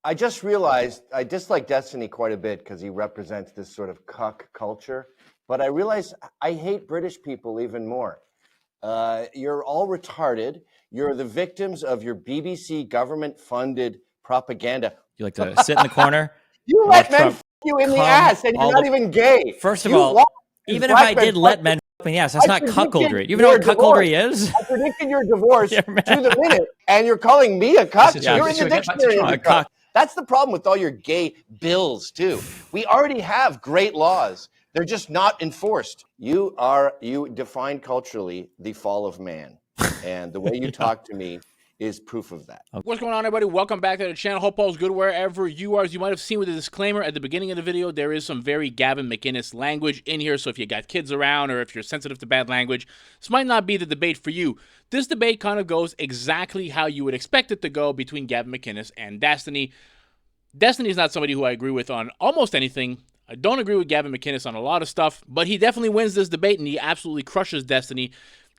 I just realized I dislike S.D.N.Y quite a bit because he represents this sort of cuck culture. But I realize I hate British people even more. You're all retarded. You're the victims of your BBC government-funded propaganda. You like to sit in the corner? You let men f you in the ass, and you're not even gay. First of all, even if I did let men f me in the ass, that's not cuckoldry. You know what cuckoldry is? I predicted your divorce to the minute, and you're calling me a cuck? You're in the dictionary of a cuck. That's the problem with all your gay bills, too. We already have great laws. They're just not enforced. You define culturally the fall of man. And the way you talk to me is proof of that. What's going on, everybody? Welcome back to the channel. Hope all's good wherever you are. As you might have seen with the disclaimer at the beginning of the video, there is some very Gavin McInnes language in here. So if you got kids around or if you're sensitive to bad language, this might not be the debate for you. This debate kind of goes exactly how you would expect it to go between Gavin McInnes and S.D.N.Y. S.D.N.Y is not somebody who I agree with on almost anything. I don't agree with Gavin McInnes on a lot of stuff, but he definitely wins this debate and he absolutely crushes S.D.N.Y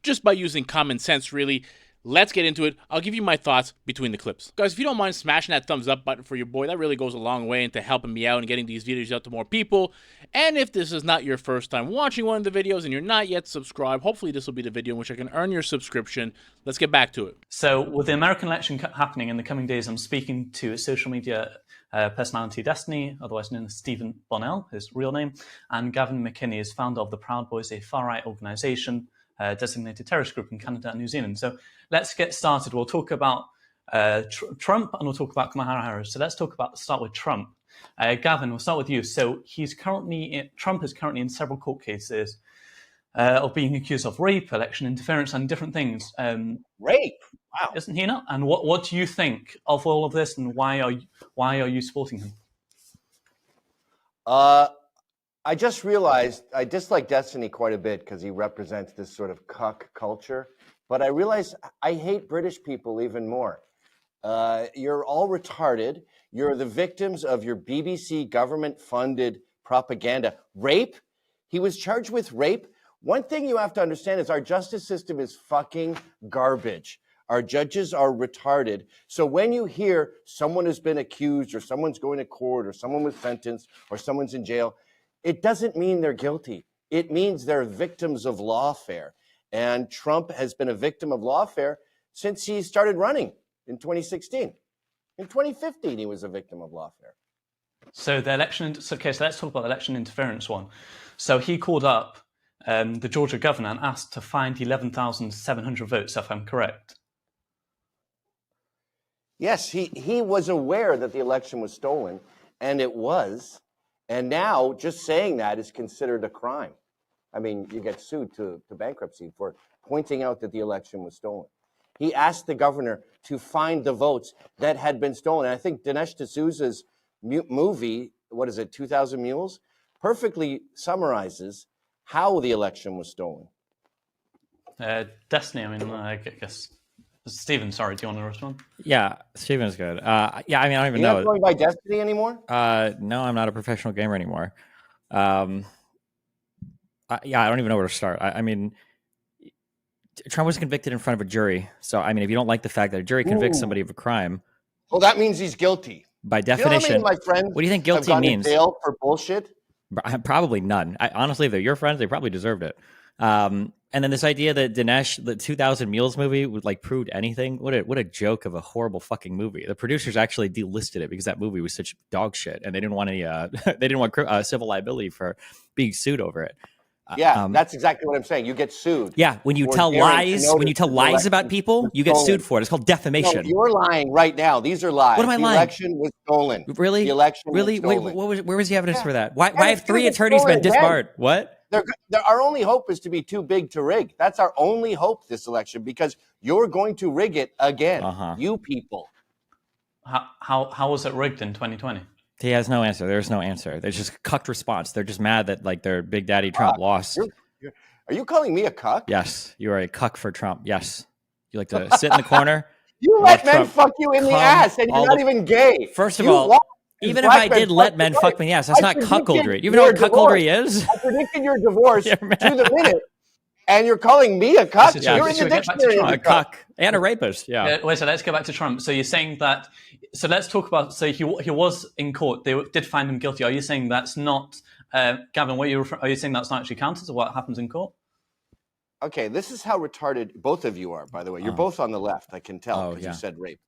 just by using common sense, really. Let's get into it. I'll give you my thoughts between the clips. Guys, if you don't mind smashing that thumbs up button for your boy, that really goes a long way into helping me out and getting these videos out to more people. And if this is not your first time watching one of the videos and you're not yet subscribed, hopefully this will be the video in which I can earn your subscription. Let's get back to it. So with the American election happening in the coming days, I'm speaking to social media personality S.D.N.Y, otherwise known as Stephen Bonnell, his real name, and Gavin McInnes is founder of the Proud Boys, a far-right organisation, designated terrorist group in Canada and New Zealand. So let's get started. We'll talk about Trump and we'll talk about Kamala Harris. So let's start with Trump. Gavin, we'll start with you. So Trump is currently in several court cases of being accused of rape, election interference, and different things. Rape? Wow. Isn't he not? And what do you think of all of this, and why are you supporting him? I just realized I dislike S.D.N.Y quite a bit because he represents this sort of cuck culture. But I realize I hate British people even more. You're all retarded. You're the victims of your BBC government-funded propaganda. Rape? He was charged with rape. One thing you have to understand is our justice system is fucking garbage. Our judges are retarded. So when you hear someone has been accused or someone's going to court or someone was sentenced or someone's in jail, it doesn't mean they're guilty. It means they're victims of lawfare. And Trump has been a victim of lawfare since he started running in 2016. In 2015, he was a victim of lawfare. So the election, okay, so let's talk about the election interference one. So he called up the Georgia governor and asked to find 11,700 votes, if I'm correct. Yes, he was aware that the election was stolen, and it was. And now just saying that is considered a crime. I mean, you get sued to bankruptcy for pointing out that the election was stolen. He asked the governor to find the votes that had been stolen. And I think Dinesh D'Souza's movie, what is it, 2,000 Mules, perfectly summarizes how the election was stolen. S.D.N.Y, I mean, I guess. Stephen, sorry, do you want to respond? Yeah, Stephen's good. Yeah, I mean, I don't even know. You're not going by S.D.N.Y anymore? No, I'm not a professional gamer anymore. Yeah, I don't even know where to start. I mean, Trump was convicted in front of a jury. So, I mean, if you don't like the fact that a jury convicts somebody of a crime, well, that means he's guilty. By definition, you know how many of my friends what do you think guilty have gone means? To jail for bullshit? Probably none. Honestly, if they're your friends, they probably deserved it. And then this idea that Dinesh, the 2,000 Mules movie, would like proved anything. What a joke of a horrible fucking movie. The producers actually delisted it because that movie was such dog shit, and they didn't want any they didn't want civil liability for being sued over it. Yeah, that's exactly what I'm saying. You get sued. Yeah, when you tell lies about people, you get sued for it. It's called defamation. No, you're lying right now. These are lies. What am I lying? The election was stolen. Really? The election really? was stolen. Wait, where was the evidence for that? Why have 3 attorneys been disbarred? What? Our only hope is to be too big to rig. That's our only hope this election, because you're going to rig it again. You people. How was it rigged in 2020? He has no answer. There's no answer. There's just a cucked response. They're just mad that like their big daddy Trump lost. Are you calling me a cuck? Yes, you are a cuck for Trump. Yes, you like to sit in the corner. You let men fuck you in the ass, and you're not even gay. First of all, even if I did let men fuck me in the ass, that's not cuckoldry. You even know what cuckoldry is? I predicted your divorce to the minute, And you're calling me a cuck? This is true. You're in Should the we get back to dictionary. Trump? A cuck and a rapist. Yeah. Wait, so let's go back to Trump. So you're saying that. So let's talk about. So he was in court. They did find him guilty. Are you saying that's not, Gavin? Are you saying that's not actually counted to what happens in court? Okay, this is how retarded both of you are, by the way. You're both on the left, I can tell, because you said rape.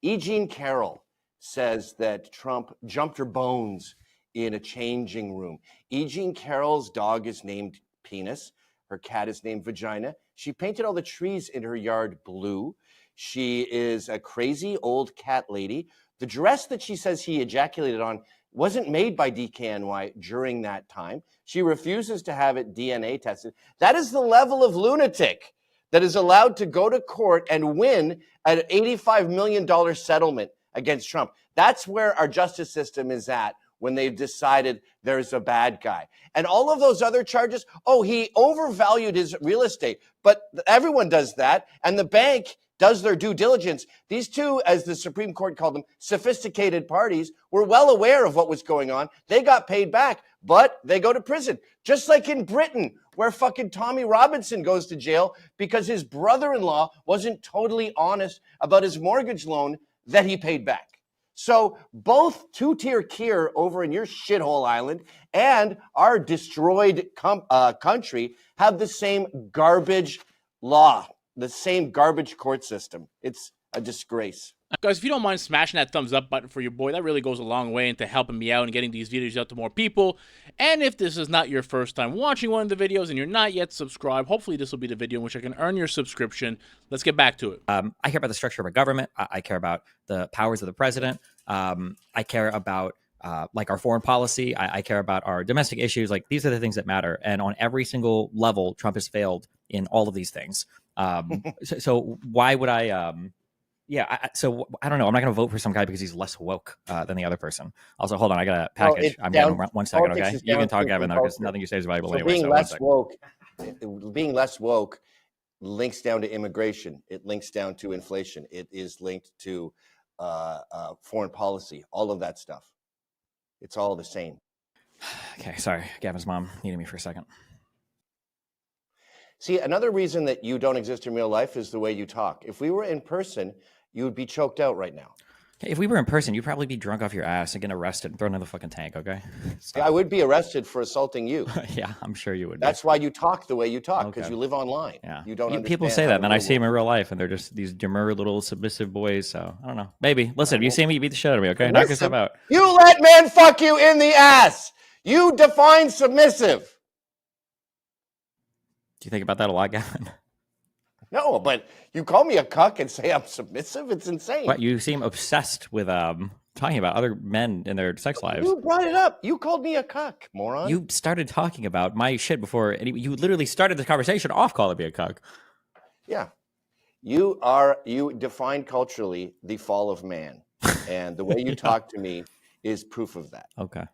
E. Jean Carroll says that Trump jumped her bones in a changing room. E. Jean Carroll's dog is named Penis. Her cat is named Vagina. She painted all the trees in her yard blue. She is a crazy old cat lady. The dress that she says he ejaculated on wasn't made by DKNY during that time. She refuses to have it DNA tested. That is the level of lunatic that is allowed to go to court and win an $85 million settlement against Trump. That's where our justice system is at when they've decided there's a bad guy. And all of those other charges, he overvalued his real estate. But everyone does that, and the bank does their due diligence. These two, as the Supreme Court called them, sophisticated parties, were well aware of what was going on. They got paid back, but they go to prison. Just like in Britain, where fucking Tommy Robinson goes to jail because his brother-in-law wasn't totally honest about his mortgage loan that he paid back. So both two-tier Kier over in your shithole island and our destroyed country have the same garbage law, the same garbage court system. It's a disgrace. Guys, if you don't mind smashing that thumbs up button for your boy, that really goes a long way into helping me out and getting these videos out to more people. And if this is not your first time watching one of the videos and you're not yet subscribed, hopefully this will be the video in which I can earn your subscription. Let's get back to it. I care about the structure of a government. I care about the powers of the president. I care about like our foreign policy. I care about our domestic issues. Like, these are the things that matter. And on every single level, Trump has failed in all of these things. So why would I? So I don't know. I'm not going to vote for some guy because he's less woke than the other person. Also, hold on. I got a package. I'm down 1 second. Okay, you can talk, Gavin, though, because nothing you say is valuable anyway. Being less woke links down to immigration. It links down to inflation. It is linked to foreign policy. All of that stuff. It's all the same. Okay, sorry. Gavin's mom needed me for a second. See, another reason that you don't exist in real life is the way you talk. If we were in person, you would be choked out right now. If we were in person, you'd probably be drunk off your ass and get arrested and thrown in the fucking tank, okay? I would be arrested for assaulting you. Yeah, I'm sure you would. That's why you talk the way you talk, because you live online. Yeah. You don't understand. People say that, and then I see them in real life, and they're just these demure little submissive boys. So I don't know. Maybe. Listen, if you see me, you beat the shit out of me, okay? Knock yourself out. You let men fuck you in the ass. You define submissive. Do you think about that a lot, Gavin? No, but you call me a cuck and say I'm submissive? It's insane. What, you seem obsessed with talking about other men in their sex lives. You brought it up. You called me a cuck, moron. You started talking about my shit before. You literally started the conversation off calling me a cuck. Yeah. You define culturally the fall of man. And the way you talk to me is proof of that. Okay.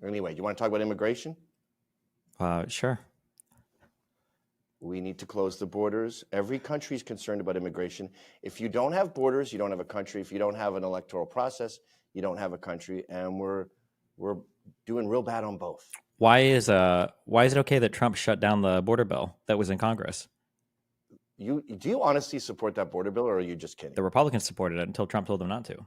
Anyway, you want to talk about immigration? Sure. We need to close the borders. Every country is concerned about immigration. If you don't have borders, you don't have a country. If you don't have an electoral process, you don't have a country. And we're doing real bad on both. Why is it okay that Trump shut down the border bill that was in Congress? Do you honestly support that border bill, or are you just kidding? The Republicans supported it until Trump told them not to.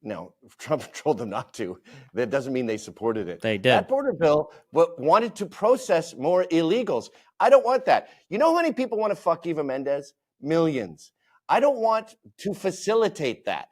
No, Trump told them not to. That doesn't mean they supported it. They did. That border bill wanted to process more illegals. I don't want that. You know how many people want to fuck Eva Mendes? Millions. I don't want to facilitate that.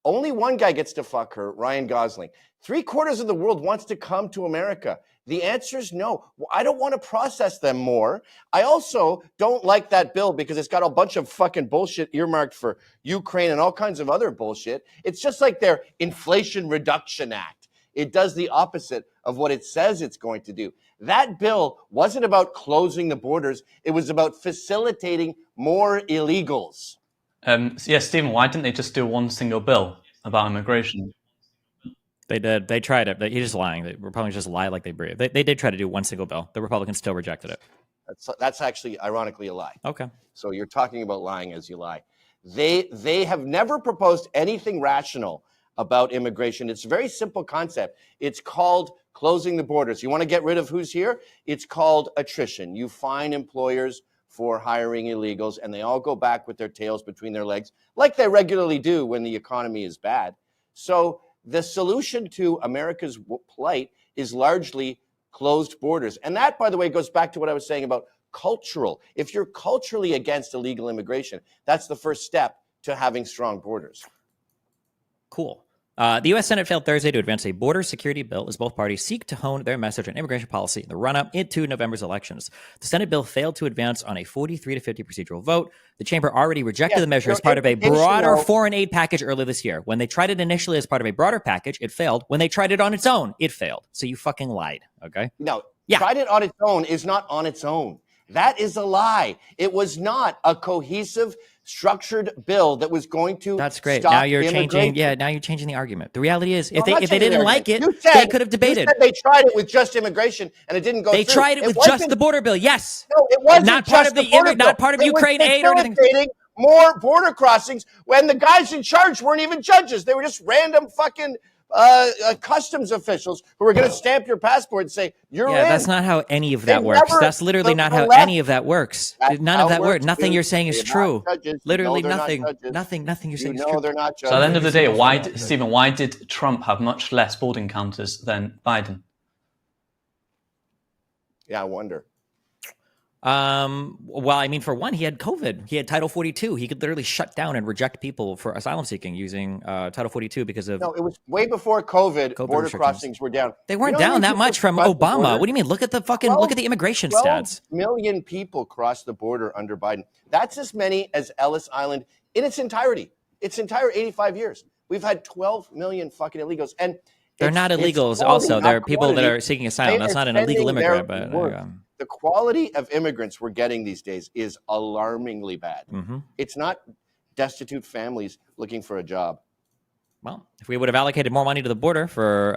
Only one guy gets to fuck her, Ryan Gosling. 3/4 of the world wants to come to America. The answer is no. I don't want to process them more. I also don't like that bill because it's got a bunch of fucking bullshit earmarked for Ukraine and all kinds of other bullshit. It's just like their Inflation Reduction Act. It does the opposite of what it says it's going to do. That bill wasn't about closing the borders. It was about facilitating more illegals. Stephen, why didn't they just do one single bill about immigration? They did. They tried it. He's just lying. The Republicans just lie like they breathe. They did try to do one single bill. The Republicans still rejected it. That's actually, ironically, a lie. Okay. So you're talking about lying as you lie. They have never proposed anything rational about immigration. It's a very simple concept. It's called closing the borders. You want to get rid of who's here? It's called attrition. You fine employers for hiring illegals, and they all go back with their tails between their legs, like they regularly do when the economy is bad. So the solution to America's plight is largely closed borders. And that, by the way, goes back to what I was saying about cultural. If you're culturally against illegal immigration, that's the first step to having strong borders. Cool. The U.S. Senate failed Thursday to advance a border security bill as both parties seek to hone their message on immigration policy in the run-up into November's elections. The Senate bill failed to advance on a 43-50 procedural vote. The chamber already rejected the measure as part of a broader foreign aid package earlier this year. When they tried it initially as part of a broader package, it failed. When they tried it on its own, it failed. So you fucking lied, okay? No, tried it on its own is not on its own. That is a lie. It was not a cohesive, structured bill that was going to That's great. stop Now you're immigration. changing. Yeah, now you're changing the argument. The reality is, if No, they didn't like it, they could have debated. You said they tried it with just immigration and it didn't go They through. tried it with just the border bill. Yes. No, it wasn't not part just of the not part of Ukraine aid or anything. More border crossings when the guys in charge weren't even judges. They were just random fucking customs officials who were going to stamp your passport and say, you're in. That's not how any of that works. That's literally not how any of that works. None of that works. Nothing you're saying is true. Literally nothing. Nothing you're saying is true. They're not judges. So at the end of the day, why did Trump have much less border encounters than Biden? Yeah, I wonder. Well, I mean, for one, he had COVID. He had Title 42. He could literally shut down and reject people for asylum seeking using Title 42 because of. No, it was way before COVID border crossings were down. They weren't down that much from Obama. What do you mean? Look at the fucking look at the immigration stats. 12 million people crossed the border under Biden. That's as many as Ellis Island in its entirety. Its entire 85 years. We've had 12 million fucking illegals, and they're not illegals. Also, they're people that are seeking asylum. That's not an illegal immigrant, but. The quality of immigrants we're getting these days is alarmingly bad. Mm-hmm. It's not destitute families looking for a job. Well, if we would have allocated more money to the border for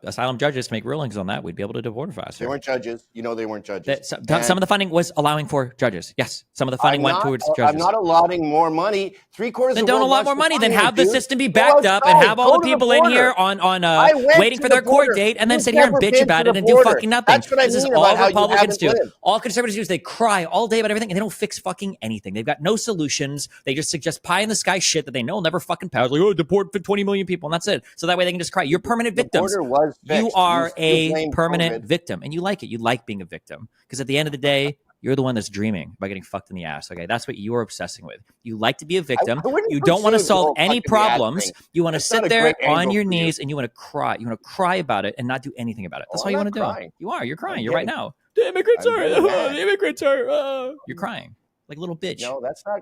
asylum judges to make rulings on that, we'd be able to deport faster. They weren't judges. You know they weren't judges. Some of the funding was allowing for judges. Yes, some of the funding went towards judges. I'm not allotting more money. Three-quarters then of the don't world allot more wants money. to Then fund have you, the system be backed up and have all the people in here on waiting for their court date and then sit here and bitch about it and do fucking nothing. That's what I mean. This is all Republicans do. All conservatives do is they cry all day about everything and they don't fix fucking anything. They've got no solutions. They just suggest pie in the sky shit that they know will never fucking pass. Like, deport 20 million people and that's it. So that way they can just cry. You're permanent victims. You are a permanent victim, and you like it. You like being a victim because at the end of the day, you're the one that's dreaming about getting fucked in the ass. Okay, that's what you're obsessing with. You like to be a victim. You don't want to solve any problems. You want to sit there on your knees and you want to cry. You want to cry about it and not do anything about it. That's all you want to do. You are. You're crying. You're right now. The immigrants are. The immigrants are. You're crying like a little bitch. No, that's not.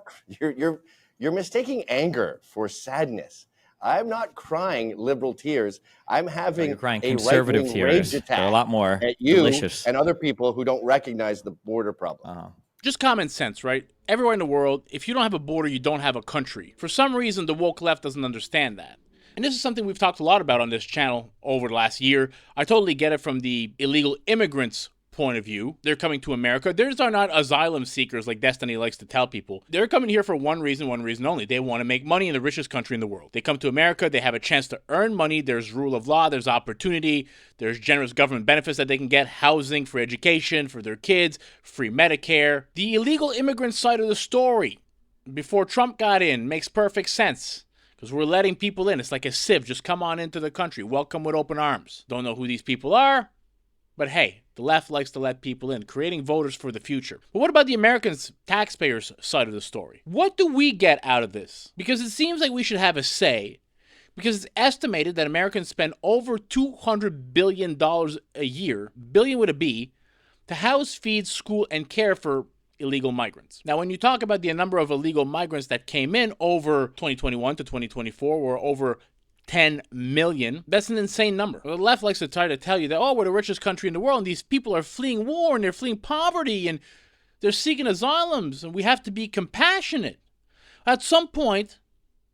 You're mistaking anger for sadness. I'm not crying liberal tears. I'm having crying a conservative right-wing tears. rage attack They're a lot more at you delicious. And other people who don't recognize the border problem. Just common sense, right? Everywhere in the world, if you don't have a border, you don't have a country. For some reason, the woke left doesn't understand that. And this is something we've talked a lot about on this channel over the last year. I totally get it from the illegal immigrants' point of view. They're coming to America. Theirs are not asylum seekers like Destiny likes to tell people. They're coming here for one reason only. They want to make money in the richest country in the world. They come to America. They have a chance to earn money. There's rule of law. There's opportunity. There's generous government benefits that they can get, housing, for education, for their kids, free Medicare. The illegal immigrant side of the story, before Trump got in, makes perfect sense. Because we're letting people in. It's like a sieve. Just come on into the country. Welcome with open arms. Don't know who these people are. But hey, the left likes to let people in, creating voters for the future. But what about the Americans' taxpayers' side of the story? What do we get out of this? Because it seems like we should have a say. Because it's estimated that Americans spend over $200 billion a year, billion with a B, to house, feed, school, and care for illegal migrants. Now, when you talk about the number of illegal migrants that came in over 2021 to 2024, were over 10 million. That's an insane number. The left likes to try to tell you that, we're the richest country in the world, and these people are fleeing war, and they're fleeing poverty, and they're seeking asylums, and we have to be compassionate. At some point,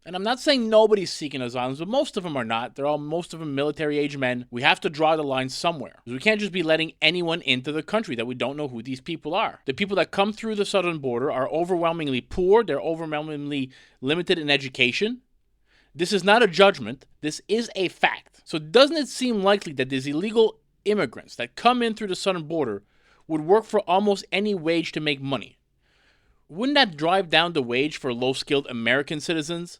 and I'm not saying nobody's seeking asylums, but most of them are not. Most of them military-age men. We have to draw the line somewhere. We can't just be letting anyone into the country that we don't know who these people are. The people that come through the southern border are overwhelmingly poor. They're overwhelmingly limited in education. This is not a judgment. This is a fact. So doesn't it seem likely that these illegal immigrants that come in through the southern border would work for almost any wage to make money? Wouldn't that drive down the wage for low-skilled American citizens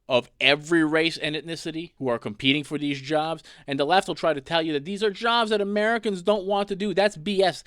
of every race and ethnicity who are competing for these jobs? And the left will try to tell you that these are jobs that Americans don't want to do. That's BS.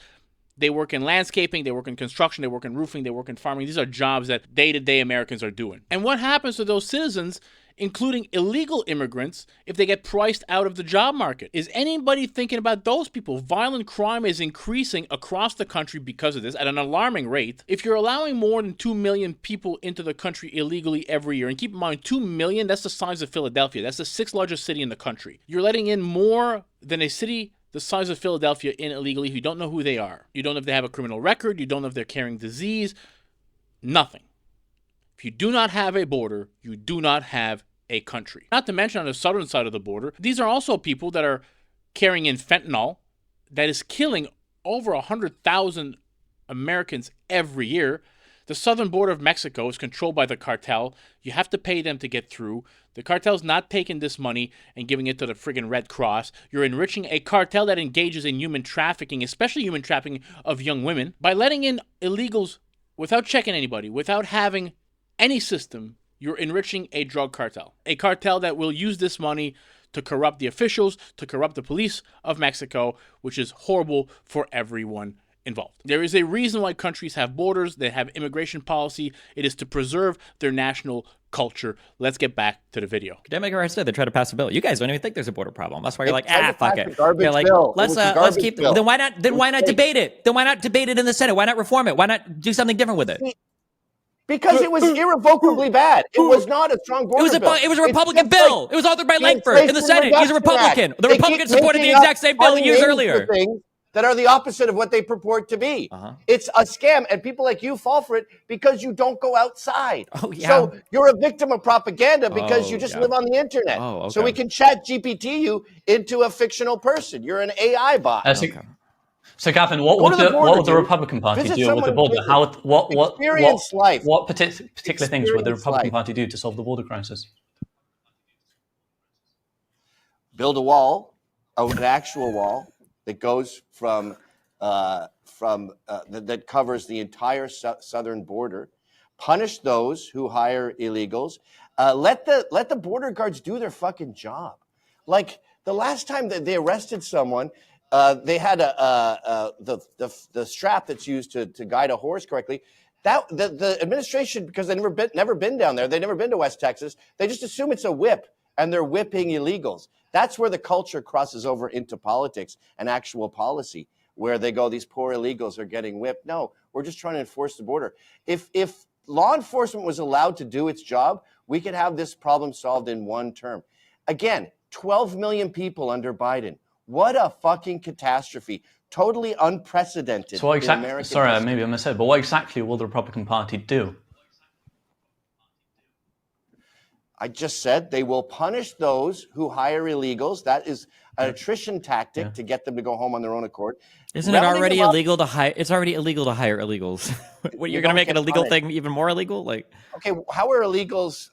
They work in landscaping, they work in construction, they work in roofing, they work in farming. These are jobs that day-to-day Americans are doing. And what happens to those citizens, including illegal immigrants, if they get priced out of the job market? Is anybody thinking about those people? Violent crime is increasing across the country because of this at an alarming rate. If you're allowing more than 2 million people into the country illegally every year, and keep in mind, 2 million, that's the size of Philadelphia. That's the 6th largest city in the country. You're letting in more than a city the size of Philadelphia in illegally. You don't know who they are. You don't know if they have a criminal record. You don't know if they're carrying disease. Nothing. If you do not have a border, you do not have a country. Not to mention on the southern side of the border, these are also people that are carrying in fentanyl that is killing over 100,000 Americans every year. The southern border of Mexico is controlled by the cartel. You have to pay them to get through. The cartel's not taking this money and giving it to the friggin' Red Cross. You're enriching a cartel that engages in human trafficking, especially human trafficking of young women. By letting in illegals without checking anybody, without having any system, you're enriching a drug cartel. A cartel that will use this money to corrupt the officials, to corrupt the police of Mexico, which is horrible for everyone involved. There is a reason why countries have borders, they have immigration policy. It is to preserve their national culture. Let's get back to the video. Democrats said they try to pass a bill. You guys don't even think there's a border problem. That's why you're like, fuck it. You're like, let's keep. Then why not? Then why not debate it? Then why not debate it in the Senate? Why not reform it? Why not do something different with it? Because it was irrevocably bad. It was not a strong border bill. It was a Republican bill. It was authored by Langford in the Senate. He's a Republican. The Republicans supported the exact same bill years earlier. That are the opposite of what they purport to be. It's a scam, and people like you fall for it because you don't go outside. Oh, yeah. So you're a victim of propaganda because you just live on the internet. Okay. So we can chat GPT you into a fictional person. You're an AI bot. So Gavin, what would the Republican Party do with the border? What particular things would the Republican Party do to solve the border crisis? Build a wall, an actual wall that goes from that covers the entire southern border. Punish those who hire illegals. Let the border guards do their fucking job. Like the last time that they arrested someone, they had the strap that's used to guide a horse correctly. That the administration, because they never been down there, they've never been to West Texas. They just assume it's a whip, and they're whipping illegals. That's where the culture crosses over into politics and actual policy, where they go, these poor illegals are getting whipped. No, we're just trying to enforce the border. If law enforcement was allowed to do its job, we could have this problem solved in one term. Again, 12 million people under Biden. What a fucking catastrophe. Totally unprecedented. So what exactly, sorry, maybe I missaid, but what exactly will the Republican Party do? I just said they will punish those who hire illegals. That is an attrition tactic to get them to go home on their own accord. Isn't it already illegal to hire? It's already illegal to hire illegals. What, you're going to make an illegal thing even more illegal? Like, okay, how are illegals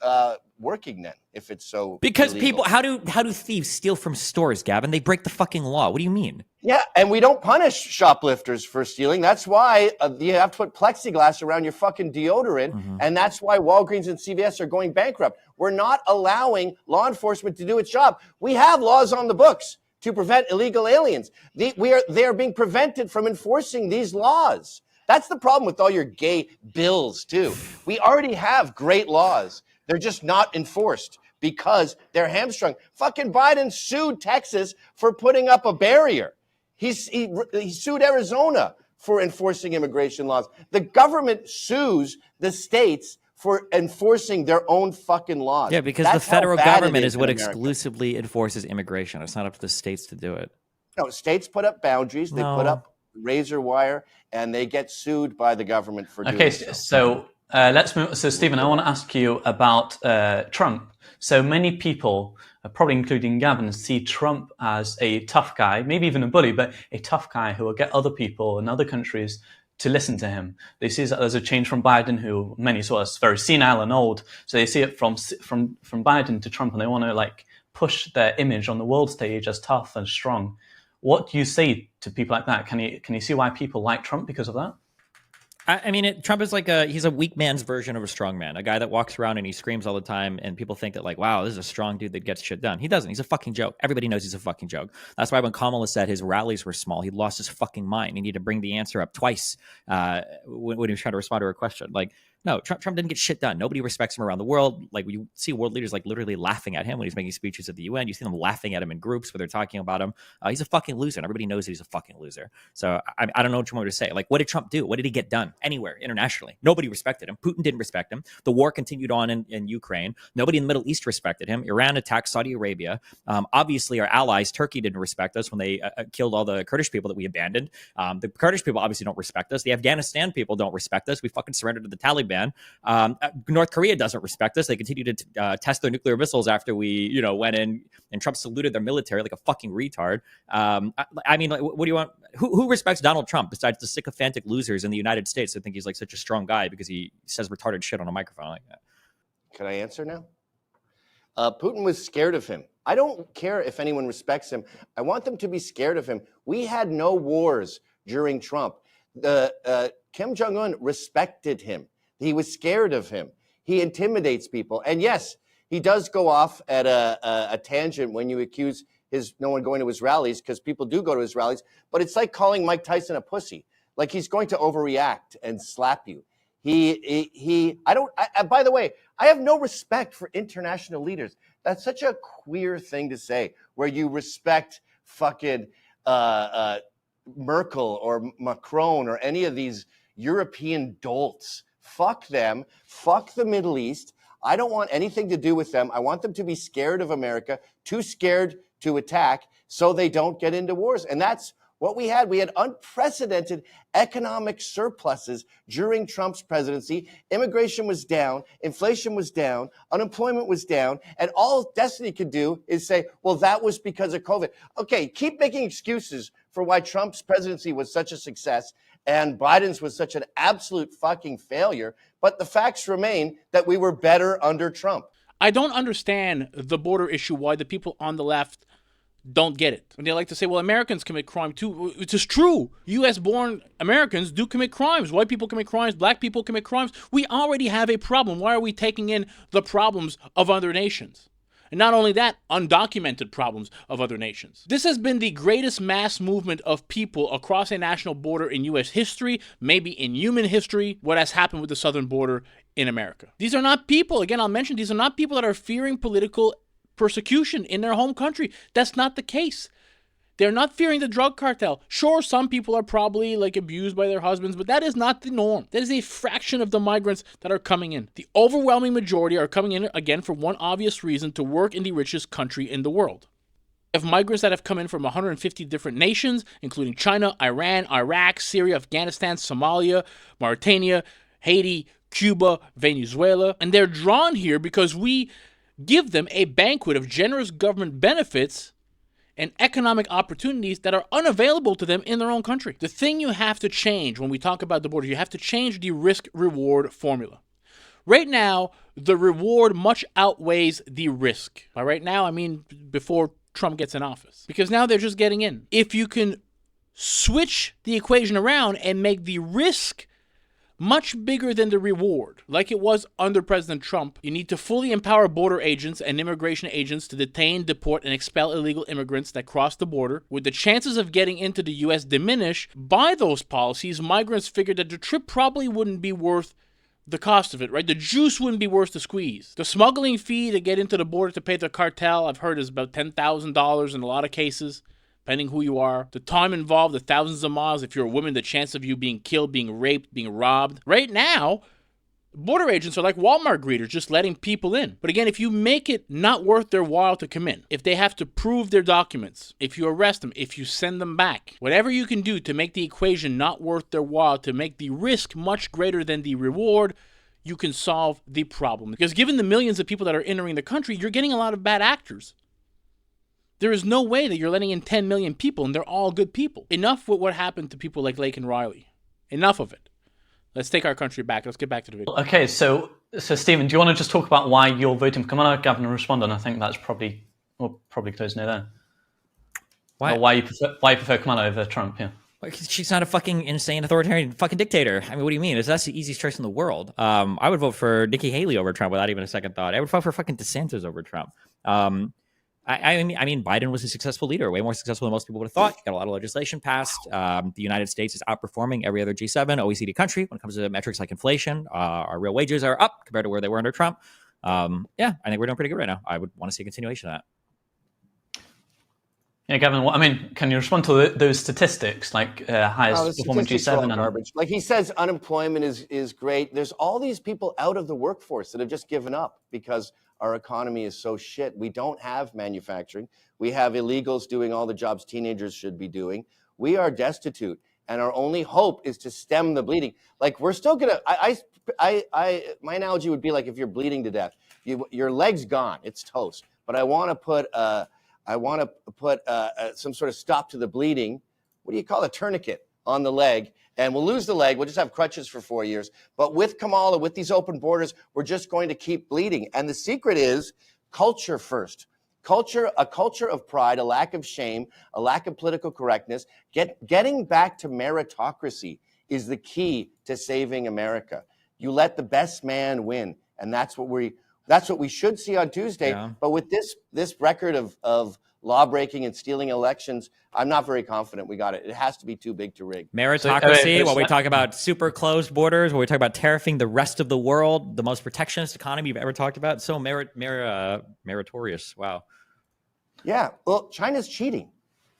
working then? If it's so because illegal? people, how do thieves steal from stores, Gavin? They break the fucking law. What do you mean? Yeah, and we don't punish shoplifters for stealing. That's why you have to put plexiglass around your fucking deodorant, and that's why Walgreens and CVS are going bankrupt. We're not allowing law enforcement to do its job. We have laws on the books to prevent illegal aliens. They are being prevented from enforcing these laws. That's the problem with all your gay bills, too. We already have great laws. They're just not enforced because they're hamstrung. Fucking Biden sued Texas for putting up a barrier. He sued Arizona for enforcing immigration laws. The government sues the states for enforcing their own fucking laws. Yeah, because That's the federal government is what America. Exclusively enforces immigration. It's not up to the states to do it. No, states put up boundaries. They put up razor wire, and they get sued by the government for doing so. Okay, so let's move. So, Stephen, I want to ask you about Trump. So many people, probably including Gavin, see Trump as a tough guy, maybe even a bully, but a tough guy who will get other people in other countries to listen to him. They see that there's a change from Biden, who many saw as very senile and old. So they see it from Biden to Trump, and they want to like push their image on the world stage as tough and strong. What do you say to people like that? Can you see why people like Trump because of that? I mean, Trump is like he's a weak man's version of a strong man, a guy that walks around and he screams all the time, and people think that like, wow, this is a strong dude that gets shit done. He doesn't. He's a fucking joke. Everybody knows he's a fucking joke. That's why when Kamala said his rallies were small, he lost his fucking mind. He needed to bring the answer up twice when he was trying to respond to her question. Like, no, Trump didn't get shit done. Nobody respects him around the world. Like, you see world leaders like literally laughing at him when he's making speeches at the UN. You see them laughing at him in groups where they're talking about him. He's a fucking loser, and everybody knows that he's a fucking loser. So I don't know what you want me to say. Like, what did Trump do? What did he get done anywhere internationally? Nobody respected him. Putin didn't respect him. The war continued on in Ukraine. Nobody in the Middle East respected him. Iran attacked Saudi Arabia. Obviously, our allies, Turkey, didn't respect us when they killed all the Kurdish people that we abandoned. The Kurdish people obviously don't respect us. The Afghanistan people don't respect us. We fucking surrendered to the Taliban. North Korea doesn't respect us. They continue to test their nuclear missiles after we, went in and Trump saluted their military like a fucking retard. I mean, like, what do you want? Who respects Donald Trump besides the sycophantic losers in the United States that think he's like such a strong guy because he says retarded shit on a microphone like that? Can I answer now? Putin was scared of him. I don't care if anyone respects him. I want them to be scared of him. We had no wars during Trump. Kim Jong-un respected him. He was scared of him. He intimidates people. And yes, he does go off at a tangent when you accuse no one going to his rallies, because people do go to his rallies. But it's like calling Mike Tyson a pussy. Like, he's going to overreact and slap you. By the way, I have no respect for international leaders. That's such a queer thing to say, where you respect fucking Merkel or Macron or any of these European dolts. Fuck them. Fuck the Middle East. I don't want anything to do with them. I want them to be scared of America, too scared to attack, so they don't get into wars. And that's what we had. We had unprecedented economic surpluses during Trump's presidency. Immigration was down, inflation was down, unemployment was down, and all Destiny could do is say, well, that was because of COVID. Okay, keep making excuses for why Trump's presidency was such a success and Biden's was such an absolute fucking failure, but the facts remain that we were better under Trump. I don't understand the border issue, why the people on the left don't get it. And they like to say, well, Americans commit crime too. It is true. U.S.-born Americans do commit crimes. White people commit crimes. Black people commit crimes. We already have a problem. Why are we taking in the problems of other nations? And not only that, undocumented problems of other nations. This has been the greatest mass movement of people across a national border in U.S. history, maybe in human history, what has happened with the southern border in America. These are not people, again, I'll mention, these are not people that are fearing political persecution in their home country. That's not the case. They're not fearing the drug cartel. Sure, some people are probably like abused by their husbands, but that is not the norm. That is a fraction of the migrants that are coming in. The overwhelming majority are coming in, again, for one obvious reason: to work in the richest country in the world. We have migrants that have come in from 150 different nations, including China, Iran, Iraq, Syria, Afghanistan, Somalia, Mauritania, Haiti, Cuba, Venezuela. And they're drawn here because we give them a banquet of generous government benefits and economic opportunities that are unavailable to them in their own country. The thing you have to change when we talk about the border, you have to change the risk-reward formula. Right now, the reward much outweighs the risk. By right now, I mean before Trump gets in office. Because now they're just getting in. If you can switch the equation around and make the risk much bigger than the reward, like it was under President Trump, you need to fully empower border agents and immigration agents to detain, deport, and expel illegal immigrants that cross the border. With the chances of getting into the U.S. diminish by those policies, migrants figured that the trip probably wouldn't be worth the cost of it, right? The juice wouldn't be worth the squeeze. The smuggling fee to get into the border to pay the cartel, I've heard, is about $10,000 in a lot of cases, depending who you are. The time involved, the thousands of miles. If you're a woman, the chance of you being killed, being raped, being robbed. Right now, border agents are like Walmart greeters, just letting people in. But again, if you make it not worth their while to come in, if they have to prove their documents, if you arrest them, if you send them back, whatever you can do to make the equation not worth their while, to make the risk much greater than the reward, you can solve the problem. Because given the millions of people that are entering the country, you're getting a lot of bad actors. There is no way that you're letting in 10 million people and they're all good people. Enough with what happened to people like Lake and Riley. Enough of it. Let's take our country back. Let's get back to the video. Okay, so Stephen, do you want to just talk about why you're voting for Kamala? Gavin will respond, and I think that's probably close near there. Why? Or why you prefer Kamala over Trump? Yeah. She's not a fucking insane authoritarian fucking dictator. I mean, what do you mean? That's the easiest choice in the world. I would vote for Nikki Haley over Trump without even a second thought. I would vote for fucking DeSantis over Trump. I mean, Biden was a successful leader, way more successful than most people would have thought. He got a lot of legislation passed. The United States is outperforming every other G7 OECD country when it comes to metrics like inflation. Our real wages are up compared to where they were under Trump. Yeah, I think we're doing pretty good right now. I would want to see a continuation of that. Yeah, Gavin, can you respond to those statistics, like highest performing G7? And garbage. Like he says, unemployment is great. There's all these people out of the workforce that have just given up because our economy is so shit. We don't have manufacturing. We have illegals doing all the jobs teenagers should be doing. We are destitute, and our only hope is to stem the bleeding. Like we're still gonna. My analogy would be like if you're bleeding to death, your leg's gone, it's toast. But I want to put some sort of stop to the bleeding. What do you call a tourniquet on the leg? And we'll lose the leg. We'll just have crutches for 4 years. But with Kamala, with these open borders, we're just going to keep bleeding. And the secret is culture first. A culture of pride, a lack of shame, a lack of political correctness. Getting back to meritocracy is the key to saving America. You let the best man win. And that's what we should see on Tuesday. Yeah. But with this record of law breaking and stealing elections, I'm not very confident we got it. It has to be too big to rig. Meritocracy, while we talk about super closed borders, while we talk about tariffing the rest of the world, the most protectionist economy you've ever talked about, so meritorious. Wow. Yeah, well, China's cheating.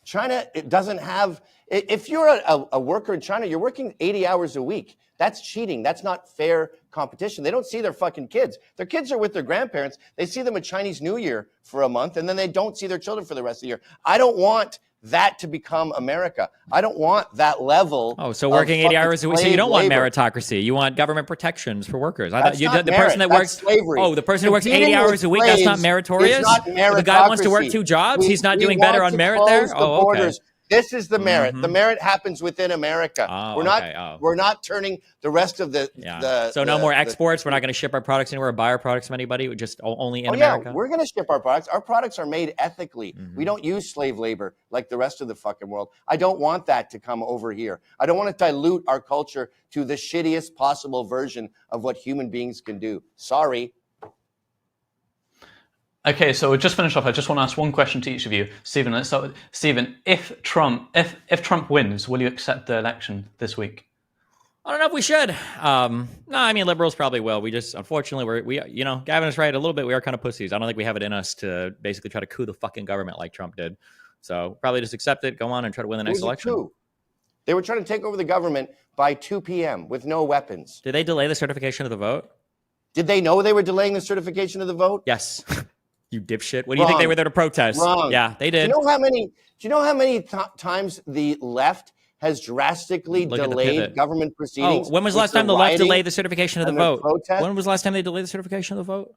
China, it doesn't have, if you're a worker in China, you're working 80 hours a week. That's cheating. That's not fair competition. They don't see their fucking kids. Their kids are with their grandparents. They see them at Chinese New Year for a month, and then they don't see their children for the rest of the year. I don't want that to become America. I don't want that level. Oh, so working 80 hours a week. So you don't want meritocracy. You want government protections for workers. I thought the person that works slavery. Oh, the person who works 80 hours a week, that's not meritorious? Not meritocracy. The guy wants to work 2 jobs. He's not doing better on merit there? Oh, okay. This is the merit. The merit happens within America. Oh, we're not turning the rest of the. So no more exports. We're not going to ship our products anywhere, or buy our products from anybody. Just only in America. Yeah, we're going to ship our products. Our products are made ethically. We don't use slave labor like the rest of the fucking world. I don't want that to come over here. I don't want to dilute our culture to the shittiest possible version of what human beings can do. Sorry. Okay, so we'll just finish off. I just want to ask one question to each of you. Stephen, let's start with Stephen. If Trump wins, will you accept the election this week? I don't know if we should. No, I mean, liberals probably will. We just, unfortunately, we Gavin is right a little bit. We are kind of pussies. I don't think we have it in us to basically try to coup the fucking government like Trump did. So probably just accept it, go on and try to win the next election. Coup. They were trying to take over the government by 2 p.m. with no weapons. Did they delay the certification of the vote? Did they know they were delaying the certification of the vote? Yes. You dipshit. What do you think they were there to protest? Wrong. Yeah, they did. Do you know how many times the left has drastically delayed government proceedings? Oh, when was the last time the left delayed the certification of the vote? When was the last time they delayed the certification of the vote?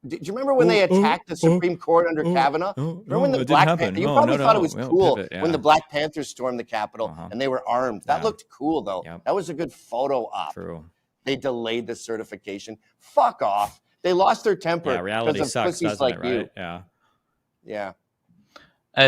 Do you remember when they attacked the Supreme Court under Kavanaugh? Remember when the Black Panthers? You probably thought it was cool when the Black Panthers stormed the Capitol and they were armed. That looked cool, though. Yep. That was a good photo op. True. They delayed the certification. Fuck off. They lost their temper. Yeah, reality sucks, doesn't it, right? You. Yeah.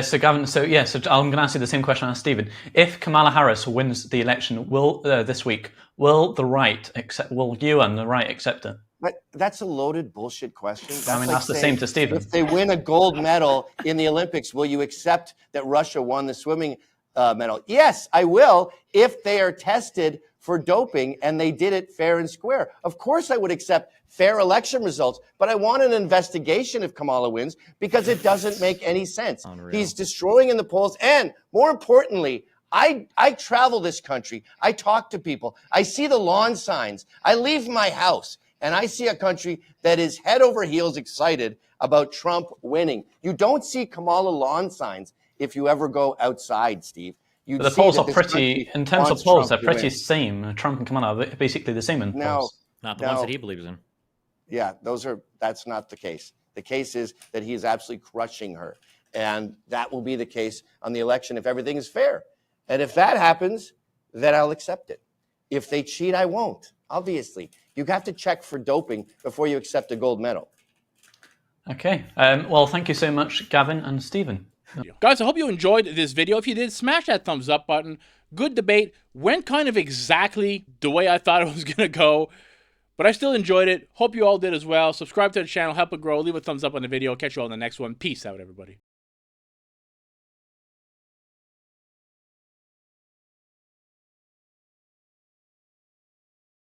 So Gavin, so I'm going to ask you the same question I asked Stephen. If Kamala Harris wins the election this week, will you and the right accept it? But that's a loaded bullshit question. That's the same to Stephen. If they win a gold medal in the Olympics, will you accept that Russia won the swimming medal? Yes, I will, if they are tested for doping and they did it fair and square. Of course I would accept fair election results, but I want an investigation if Kamala wins because it doesn't make any sense. Unreal. He's destroying in the polls. And more importantly, I travel this country. I talk to people. I see the lawn signs. I leave my house and I see a country that is head over heels excited about Trump winning. You don't see Kamala lawn signs if you ever go outside, Steve. But the polls are pretty, in terms of polls, they're pretty same. Trump and Kamala are basically the same in polls. Not the ones that he believes in. Yeah, that's not the case. The case is that he is absolutely crushing her. And that will be the case on the election if everything is fair. And if that happens, then I'll accept it. If they cheat, I won't. Obviously, you have to check for doping before you accept a gold medal. Okay. Well, thank you so much, Gavin and Stephen. Guys, I hope you enjoyed this video. If you did, smash that thumbs up button. Good debate. Went kind of exactly the way I thought it was going to go, but I still enjoyed it. Hope you all did as well. Subscribe to the channel, help it grow. Leave a thumbs up on the video. Catch you all in the next one. Peace out, everybody.